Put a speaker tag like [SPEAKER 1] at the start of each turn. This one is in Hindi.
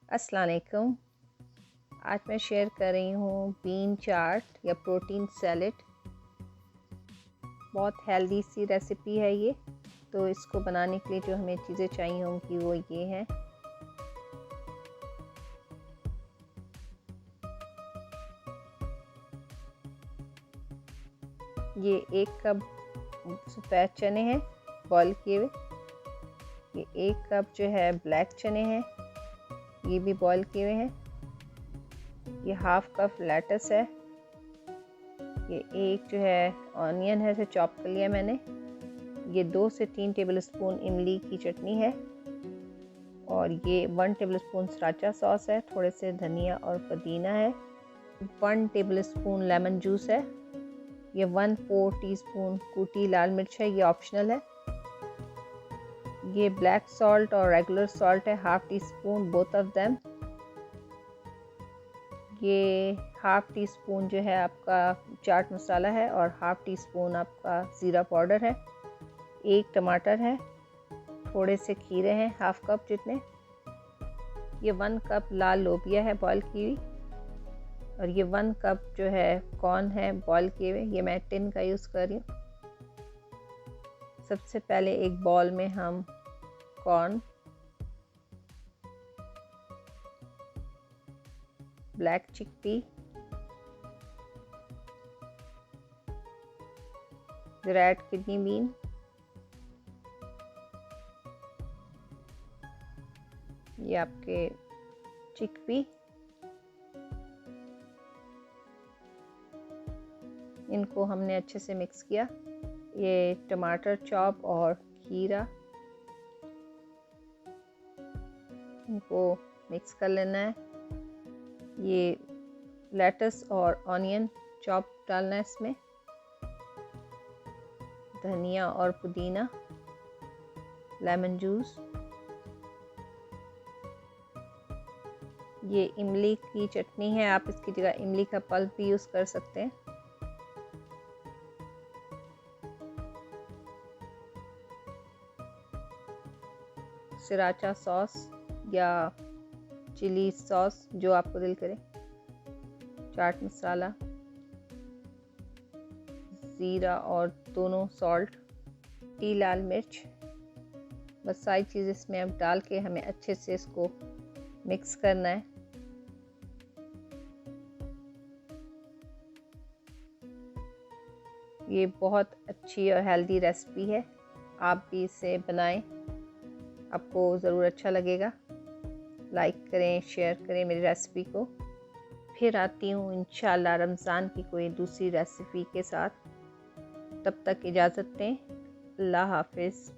[SPEAKER 1] अस्सलाम वालेकुम। आज मैं शेयर कर रही हूँ बीन चाट या प्रोटीन सैलेड। बहुत हेल्दी सी रेसिपी है ये। तो इसको बनाने के लिए जो हमें चीज़ें चाहिए होंगी वो ये हैं। ये 1 कप सफ़ेद चने हैं बॉयल किए हुए। ये 1 कप जो है ब्लैक चने हैं, ये भी बॉयल किए हुए हैं। ये हाफ कप लेटस है। ये एक जो है ऑनियन है, इसे चॉप कर लिया मैंने। ये 2 से 3 टेबलस्पून इमली की चटनी है और ये 1 टेबलस्पून सराचा सॉस है। थोड़े से धनिया और पुदीना है। 1 टेबलस्पून लेमन जूस है। ये 1/4 टीस्पून कूटी लाल मिर्च है, ये ऑप्शनल है। ये ब्लैक सॉल्ट और रेगुलर सॉल्ट है, half tea spoon both of them. ये हाफ टी स्पून जो है आपका चाट मसाला है और हाफ टी स्पून आपका ज़ीरा पाउडर है। 1 टमाटर है, थोड़े से खीरे हैं हाफ कप जितने। ये 1 कप लाल लोबिया है बॉयल की हुई और ये 1 कप जो है कॉर्न है बॉयल किए हुए। ये मैं टिन का यूज़ कर रही हूँ। सबसे पहले एक बॉल में हम corn, black chickpea, red kidney bean, ये आपके चिकपी, इनको हमने अच्छे से मिक्स किया। ये टमाटर चॉप और खीरा, इनको मिक्स कर लेना है। ये लेटस और ऑनियन चॉप डालना है इसमें। धनिया और पुदीना, लेमन जूस, ये इमली की चटनी है, आप इसकी जगह इमली का पल्प भी यूज़ कर सकते हैं। सराचा सॉस या चिली सॉस जो आपको दिल करे, चाट मसाला, ज़ीरा और दोनों सॉल्ट, टी लाल मिर्च, बस सारी चीज़ इसमें अब डाल के हमें अच्छे से इसको मिक्स करना है। ये बहुत अच्छी और हेल्दी रेसिपी है, आप भी इसे बनाएं, आपको ज़रूर अच्छा लगेगा। लाइक करें, शेयर करें मेरी रेसिपी को। फिर आती हूँ इंशाल्लाह रमज़ान की कोई दूसरी रेसिपी के साथ। तब तक इजाज़त दें। अल्लाह हाफ़िज़।